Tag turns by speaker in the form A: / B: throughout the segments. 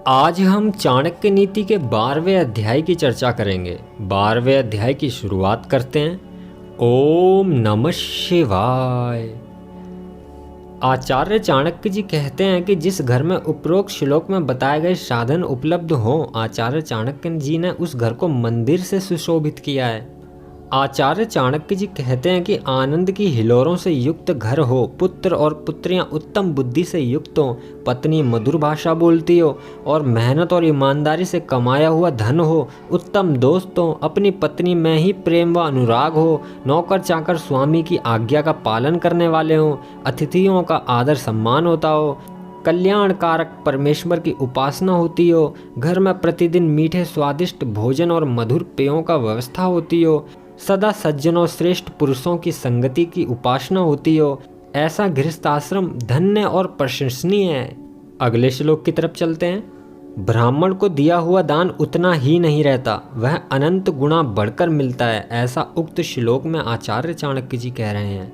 A: आज हम चाणक्य नीति के 12वें अध्याय की चर्चा करेंगे। 12वें अध्याय की शुरुआत करते हैं। ओम नमः शिवाय। आचार्य चाणक्य जी कहते हैं कि जिस घर में उपरोक्त श्लोक में बताए गए साधन उपलब्ध हों, आचार्य चाणक्य जी ने उस घर को मंदिर से सुशोभित किया है। आचार्य चाणक्य जी कहते हैं कि आनंद की हिलोरों से युक्त घर हो, पुत्र और पुत्रियां उत्तम बुद्धि से युक्त हो, पत्नी मधुर भाषा बोलती हो और मेहनत और ईमानदारी से कमाया हुआ धन हो, उत्तम दोस्त हो, अपनी पत्नी में ही प्रेम व अनुराग हो, नौकर चाकर स्वामी की आज्ञा का पालन करने वाले हों, अतिथियों का आदर सम्मान होता हो, कल्याणकारक परमेश्वर की उपासना होती हो, घर में प्रतिदिन मीठे स्वादिष्ट भोजन और मधुर पेयों का व्यवस्था होती हो, सदा सज्जनों श्रेष्ठ पुरुषों की संगति की उपासना होती हो, ऐसा गृहस्थ आश्रम धन्य और प्रशंसनीय है। अगले श्लोक की तरफ चलते हैं। ब्राह्मण को दिया हुआ दान उतना ही नहीं रहता, वह अनंत गुना बढ़कर मिलता है, ऐसा उक्त श्लोक में आचार्य चाणक्य जी कह रहे हैं।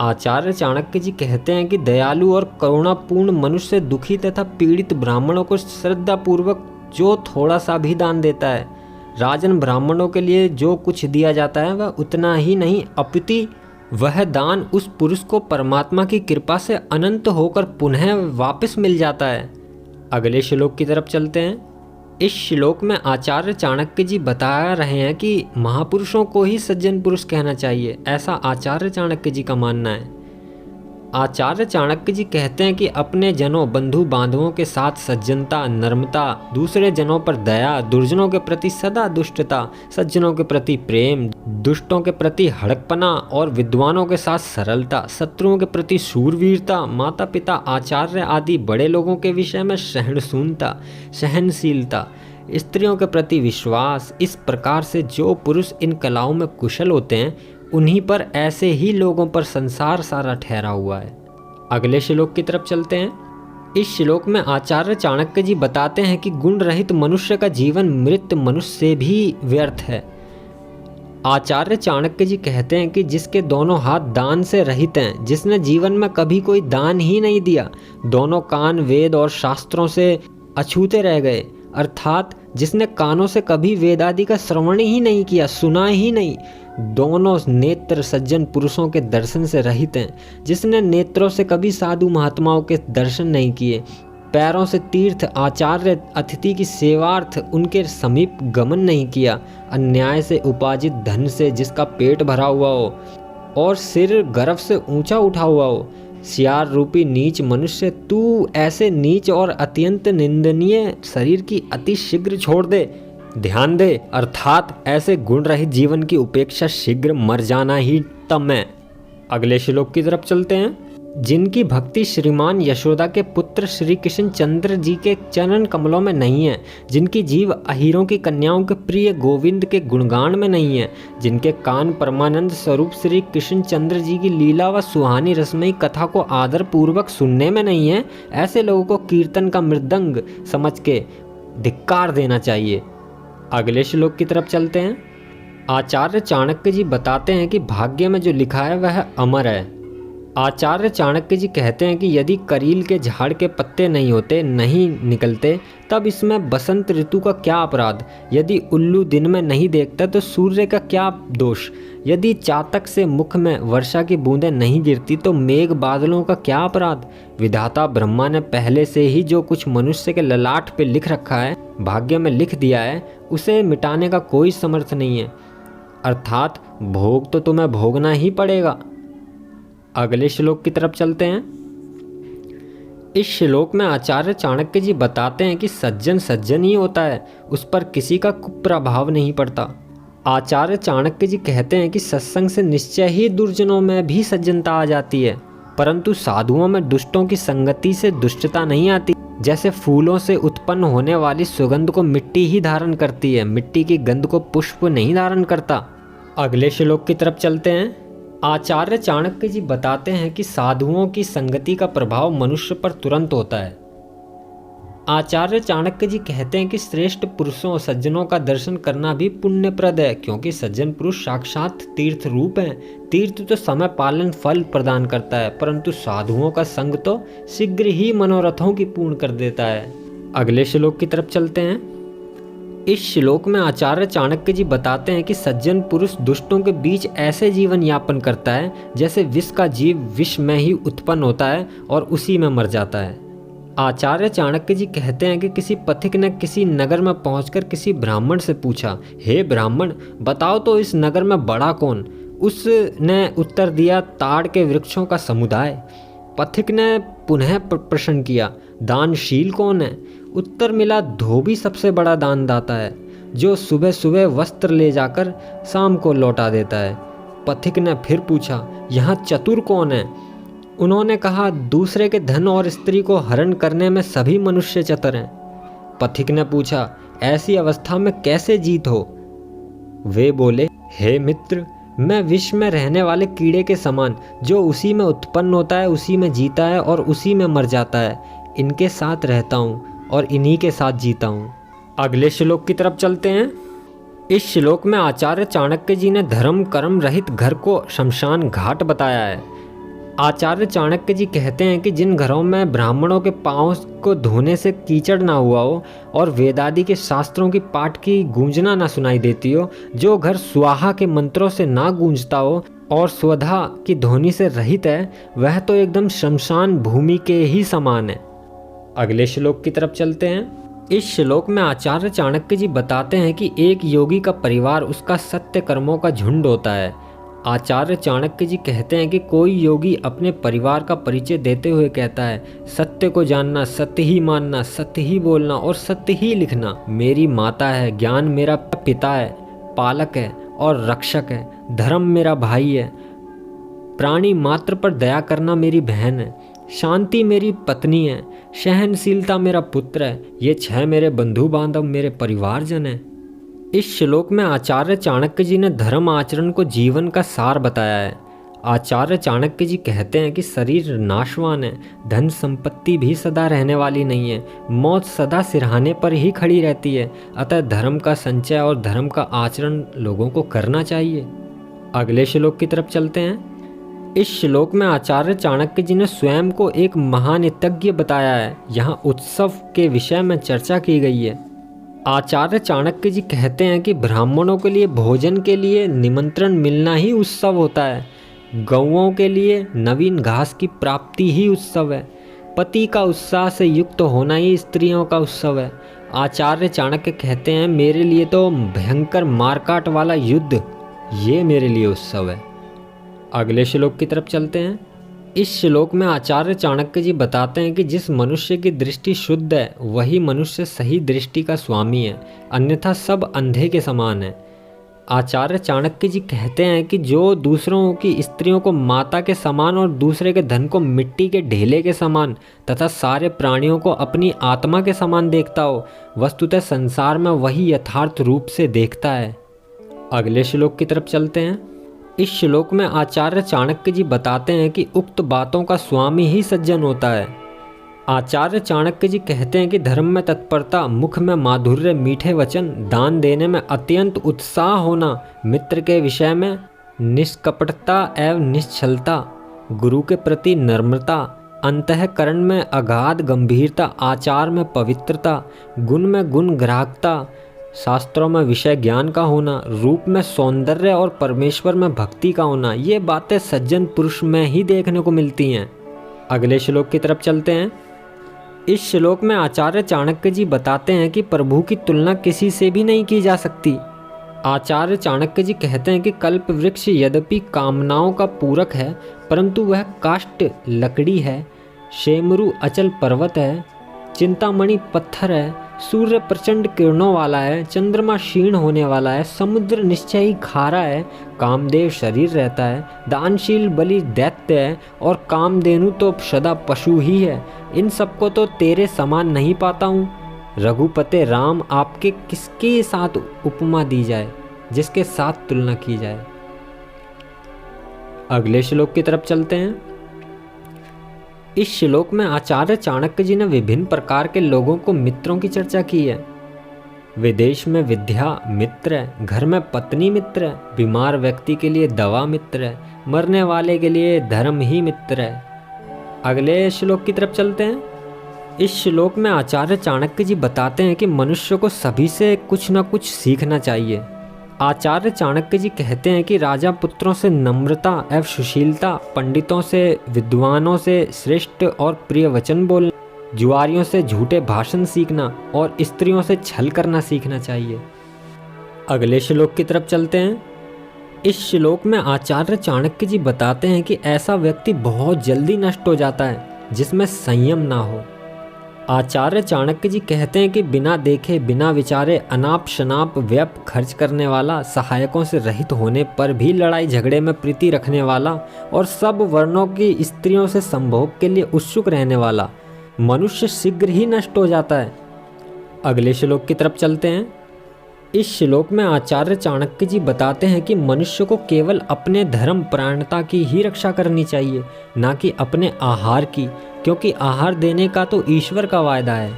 A: आचार्य चाणक्य जी कहते हैं कि दयालु और करुणापूर्ण मनुष्य दुखी तथा पीड़ित ब्राह्मणों को श्रद्धापूर्वक जो थोड़ा सा भी दान देता है, राजन ब्राह्मणों के लिए जो कुछ दिया जाता है वह उतना ही नहीं, अपितु वह दान उस पुरुष को परमात्मा की कृपा से अनंत होकर पुनः वापस मिल जाता है। अगले श्लोक की तरफ चलते हैं। इस श्लोक में आचार्य चाणक्य जी बता रहे हैं कि महापुरुषों को ही सज्जन पुरुष कहना चाहिए, ऐसा आचार्य चाणक्य जी का मानना है। आचार्य चाणक्य जी कहते हैं कि अपने जनों बंधु बांधवों के साथ सज्जनता, नम्रता, दूसरे जनों पर दया, दुर्जनों के प्रति सदा दुष्टता, सज्जनों के प्रति प्रेम, दुष्टों के प्रति हड़कपना और विद्वानों के साथ सरलता, शत्रुओं के प्रति शूरवीरता, माता पिता, आचार्य आदि बड़े लोगों के विषय में सहिष्णुता, सहनशीलता, स्त्रियों के प्रति विश्वास। इस प्रकार से जो पुरुष इन कलाओं में कुशल होते हैं, उन्हीं पर ऐसे ही लोगों पर संसार सारा ठहरा हुआ है। अगले श्लोक की तरफ चलते हैं। इस श्लोक में आचार्य चाणक्य जी बताते हैं कि गुण रहित मनुष्य का जीवन मृत मनुष्य से भी व्यर्थ है। आचार्य चाणक्य जी कहते हैं कि जिसके दोनों हाथ दान से रहित हैं, जिसने जीवन में कभी कोई दान ही नहीं दिया, दोनों कान वेद और शास्त्रों से अछूते रह गए, अर्थात जिसने कानों से कभी वेद आदि का श्रवण ही नहीं किया, सुना ही नहीं, दोनों नेत्र सज्जन पुरुषों के दर्शन से रहित हैं, जिसने नेत्रों से कभी साधु महात्माओं के दर्शन नहीं किए, पैरों से तीर्थ आचार्य अतिथि की सेवार्थ उनके समीप गमन नहीं किया, अन्याय से उपार्जित धन से जिसका पेट भरा हुआ हो और सिर गर्व से ऊंचा उठा हुआ हो, सियार रूपी नीच मनुष्य, तू ऐसे नीच और अत्यंत निंदनीय शरीर की अति शीघ्र छोड़ दे, ध्यान दे, अर्थात ऐसे गुण रहित जीवन की उपेक्षा शीघ्र मर जाना ही तम है। अगले श्लोक की तरफ चलते हैं। जिनकी भक्ति श्रीमान यशोदा के पुत्र श्री कृष्ण चंद्र जी के चरण कमलों में नहीं है, जिनकी जीव अहीरों की कन्याओं के प्रिय गोविंद के गुणगान में नहीं है, जिनके कान परमानंद स्वरूप श्री कृष्ण चंद्र जी की लीला व सुहानी रसमयी कथा को आदर पूर्वक सुनने में नहीं है, ऐसे लोगों को कीर्तन का मृदंग समझ के धिक्कार देना चाहिए। अगले श्लोक की तरफ चलते हैं। आचार्य चाणक्य जी बताते हैं कि भाग्य में जो लिखा है वह अमर है। आचार्य चाणक्य जी कहते हैं कि यदि करील के झाड़ के पत्ते नहीं होते, नहीं निकलते, तब इसमें बसंत ऋतु का क्या अपराध? यदि उल्लू दिन में नहीं देखता तो सूर्य का क्या दोष? यदि चातक से मुख में वर्षा की बूंदें नहीं गिरती तो मेघ बादलों का क्या अपराध? विधाता ब्रह्मा ने पहले से ही जो कुछ मनुष्य के ललाट पे लिख रखा है, भाग्य में लिख दिया है, उसे मिटाने का कोई समर्थ नहीं है, अर्थात भोग तो तुम्हें भोगना ही पड़ेगा। अगले श्लोक की तरफ चलते हैं। इस श्लोक में आचार्य चाणक्य जी बताते हैं कि सज्जन सज्जन ही होता है, उस पर किसी का कुप्रभाव नहीं पड़ता। आचार्य चाणक्य जी कहते हैं कि सत्संग से निश्चय ही दुर्जनों में भी सज्जनता आ जाती है, परंतु साधुओं में दुष्टों की संगति से दुष्टता नहीं आती। जैसे फूलों से उत्पन्न होने वाली सुगंध को मिट्टी ही धारण करती है, मिट्टी की गंध को पुष्प नहीं धारण करता। अगले श्लोक की तरफ चलते हैं। आचार्य चाणक्य जी बताते हैं कि साधुओं की संगति का प्रभाव मनुष्य पर तुरंत होता है। आचार्य चाणक्य जी कहते हैं कि श्रेष्ठ पुरुषों सज्जनों का दर्शन करना भी पुण्यप्रद है, क्योंकि सज्जन पुरुष साक्षात तीर्थ रूप हैं। तीर्थ तो समय पालन फल प्रदान करता है, परंतु साधुओं का संग तो शीघ्र ही मनोरथों की पूर्ण कर देता है। अगले श्लोक की तरफ चलते हैं। इस श्लोक में आचार्य चाणक्य जी बताते हैं कि सज्जन पुरुष दुष्टों के बीच ऐसे जीवन यापन करता है जैसे विष का जीव विष में ही उत्पन्न होता है और उसी में मर जाता है। आचार्य चाणक्य जी कहते हैं कि किसी पथिक ने किसी नगर में पहुंचकर किसी ब्राह्मण से पूछा, हे ब्राह्मण, बताओ तो इस नगर में बड़ा कौन? उसने उत्तर दिया, ताड़ के वृक्षों का समुदाय। पथिक ने पुनः प्रश्न किया, दानशील कौन है? उत्तर मिला, धोबी सबसे बड़ा दानदाता है, जो सुबह सुबह वस्त्र ले जाकर शाम को लौटा देता है। पथिक ने फिर पूछा, यहाँ चतुर कौन है? उन्होंने कहा, दूसरे के धन और स्त्री को हरण करने में सभी मनुष्य चतुर हैं। पथिक ने पूछा, ऐसी अवस्था में कैसे जीत हो? वे बोले, हे मित्र, मैं विष में रहने वाले कीड़े के समान, जो उसी में उत्पन्न होता है उसी में जीता है और उसी में मर जाता है, इनके साथ रहता हूँ और इन्हीं के साथ जीता हूँ। अगले श्लोक की तरफ चलते हैं। इस श्लोक में आचार्य चाणक्य जी ने धर्म कर्म रहित घर को शमशान घाट बताया है। आचार्य चाणक्य जी कहते हैं कि जिन घरों में ब्राह्मणों के पाँव को धोने से कीचड़ ना हुआ हो और वेदादि के शास्त्रों की पाठ की गूंजना ना सुनाई देती हो, जो घर स्वाहा के मंत्रों से ना गूंजता हो और स्वधा की ध्वनि से रहित है, वह तो एकदम शमशान भूमि के ही समान है। अगले श्लोक की तरफ चलते हैं। इस श्लोक में आचार्य चाणक्य जी बताते हैं कि एक योगी का परिवार उसका सत्य कर्मों का झुंड होता है। आचार्य चाणक्य जी कहते हैं कि कोई योगी अपने परिवार का परिचय देते हुए कहता है, सत्य को जानना, सत्य ही मानना, सत्य ही बोलना और सत्य ही लिखना मेरी माता है, ज्ञान मेरा पिता है, पालक है और रक्षक है, धर्म मेरा भाई है, प्राणी मात्र पर दया करना मेरी बहन है, शांति मेरी पत्नी है, सहनशीलता मेरा पुत्र है, ये 6 मेरे बंधु बांधव मेरे परिवारजन हैं। इस श्लोक में आचार्य चाणक्य जी ने धर्म आचरण को जीवन का सार बताया है। आचार्य चाणक्य जी कहते हैं कि शरीर नाशवान है, धन संपत्ति भी सदा रहने वाली नहीं है, मौत सदा सिरहाने पर ही खड़ी रहती है, अतः धर्म का संचय और धर्म का आचरण लोगों को करना चाहिए। अगले श्लोक की तरफ चलते हैं। इस श्लोक में आचार्य चाणक्य जी ने स्वयं को एक महानितज्ञ बताया है। यहाँ उत्सव के विषय में चर्चा की गई है। आचार्य चाणक्य जी कहते हैं कि ब्राह्मणों के लिए भोजन के लिए निमंत्रण मिलना ही उत्सव होता है, गौओं के लिए नवीन घास की प्राप्ति ही उत्सव है, पति का उत्साह से युक्त होना ही स्त्रियों का उत्सव है। आचार्य चाणक्य कहते हैं, मेरे लिए तो भयंकर मारकाट वाला युद्ध, ये मेरे लिए उत्सव है। अगले श्लोक की तरफ चलते हैं। इस श्लोक में आचार्य चाणक्य जी बताते हैं कि जिस मनुष्य की दृष्टि शुद्ध है वही मनुष्य सही दृष्टि का स्वामी है, अन्यथा सब अंधे के समान है। आचार्य चाणक्य जी कहते हैं कि जो दूसरों की स्त्रियों को माता के समान और दूसरे के धन को मिट्टी के ढेले के समान तथा सारे प्राणियों को अपनी आत्मा के समान देखता हो, वस्तुतः संसार में वही यथार्थ रूप से देखता है। अगले श्लोक की तरफ चलते हैं। इस श्लोक में आचार्य चाणक्य जी बताते हैं कि उक्त बातों का स्वामी ही सज्जन होता है। आचार्य चाणक्य जी कहते हैं कि धर्म में तत्परता, मुख में माधुर्य, मीठे वचन, दान देने में अत्यंत उत्साह होना, मित्र के विषय में निष्कपटता एवं निश्चलता, गुरु के प्रति नम्रता, अंतःकरण में अगाध गंभीरता, आचार में पवित्रता, गुण में गुण ग्राहकता, शास्त्रों में विषय ज्ञान का होना, रूप में सौंदर्य और परमेश्वर में भक्ति का होना, ये बातें सज्जन पुरुष में ही देखने को मिलती हैं। अगले श्लोक की तरफ चलते हैं। इस श्लोक में आचार्य चाणक्य जी बताते हैं कि प्रभु की तुलना किसी से भी नहीं की जा सकती। आचार्य चाणक्य जी कहते हैं कि कल्प वृक्ष यद्यपि कामनाओं का पूरक है, परंतु वह काष्ठ लकड़ी है, शेमरु अचल पर्वत है, चिंतामणि पत्थर है, सूर्य प्रचंड किरणों वाला है, चंद्रमा क्षीण होने वाला है, समुद्र निश्चय ही खारा है, कामदेव शरीर रहता है, दानशील बलि दैत्य है और कामधेनु तो सदा पशु ही है। इन सबको तो तेरे समान नहीं पाता हूँ। रघुपते राम आपके किसके साथ उपमा दी जाए, जिसके साथ तुलना की जाए। अगले श्लोक की तरफ चलते हैं। इस श्लोक में आचार्य चाणक्य जी ने विभिन्न प्रकार के लोगों को मित्रों की चर्चा की है। विदेश में विद्या मित्र है, घर में पत्नी मित्र है, बीमार व्यक्ति के लिए दवा मित्र है, मरने वाले के लिए धर्म ही मित्र है। अगले श्लोक की तरफ चलते हैं। इस श्लोक में आचार्य चाणक्य जी बताते हैं कि मनुष्य को सभी से कुछ न कुछ सीखना चाहिए। आचार्य चाणक्य जी कहते हैं कि राजा पुत्रों से नम्रता एवं सुशीलता, पंडितों से, विद्वानों से श्रेष्ठ और प्रिय वचन बोलना, जुआरियों से झूठे भाषण सीखना और स्त्रियों से छल करना सीखना चाहिए। अगले श्लोक की तरफ चलते हैं। इस श्लोक में आचार्य चाणक्य जी बताते हैं कि ऐसा व्यक्ति बहुत जल्दी नष्ट हो जाता है जिसमें संयम ना हो। आचार्य चाणक्य जी कहते हैं कि बिना देखे बिना विचारे अनाप शनाप व्यर्थ खर्च करने वाला, सहायकों से रहित होने पर भी लड़ाई झगड़े में प्रीति रखने वाला और सब वर्णों की स्त्रियों से संभोग के लिए उत्सुक रहने वाला मनुष्य शीघ्र ही नष्ट हो जाता है। अगले श्लोक की तरफ चलते हैं। इस श्लोक में आचार्य चाणक्य जी बताते हैं कि मनुष्य को केवल अपने धर्म प्राणता की ही रक्षा करनी चाहिए, ना कि अपने आहार की, क्योंकि आहार देने का तो ईश्वर का वायदा है।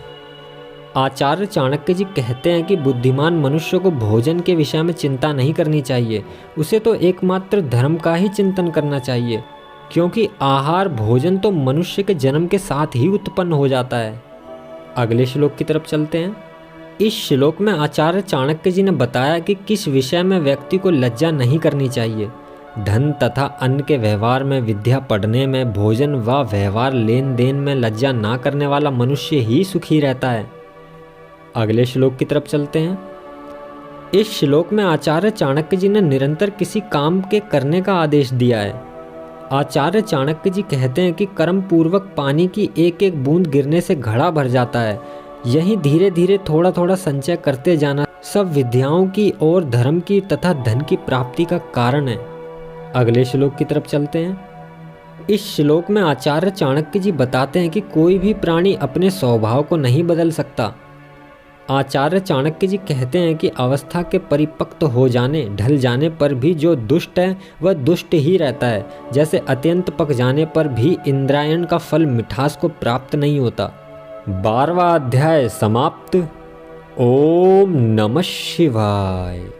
A: आचार्य चाणक्य जी कहते हैं कि बुद्धिमान मनुष्य को भोजन के विषय में चिंता नहीं करनी चाहिए, उसे तो एकमात्र धर्म का ही चिंतन करना चाहिए, क्योंकि आहार भोजन तो मनुष्य के जन्म के साथ ही उत्पन्न हो जाता है। अगले श्लोक की तरफ चलते हैं। इस श्लोक में आचार्य चाणक्य जी ने बताया कि किस विषय में व्यक्ति को लज्जा नहीं करनी चाहिए। धन तथा अन्न के व्यवहार में, विद्या पढ़ने में, भोजन व व्यवहार लेन देन में लज्जा ना करने वाला मनुष्य ही सुखी रहता है। अगले श्लोक की तरफ चलते हैं। इस श्लोक में आचार्य चाणक्य जी ने निरंतर किसी काम के करने का आदेश दिया है। आचार्य चाणक्य जी कहते हैं कि कर्म पूर्वक पानी की एक एक बूंद गिरने से घड़ा भर जाता है। यही धीरे धीरे थोड़ा थोड़ा संचय करते जाना सब विद्याओं की और धर्म की तथा धन की प्राप्ति का कारण है। अगले श्लोक की तरफ चलते हैं। इस श्लोक में आचार्य चाणक्य जी बताते हैं कि कोई भी प्राणी अपने स्वभाव को नहीं बदल सकता। आचार्य चाणक्य जी कहते हैं कि अवस्था के परिपक्व हो जाने, ढल जाने पर भी जो दुष्ट है वह दुष्ट ही रहता है, जैसे अत्यंत पक जाने पर भी इंद्रायण का फल मिठास को प्राप्त नहीं होता। 12वां अध्याय समाप्त। ओम नमः शिवाय।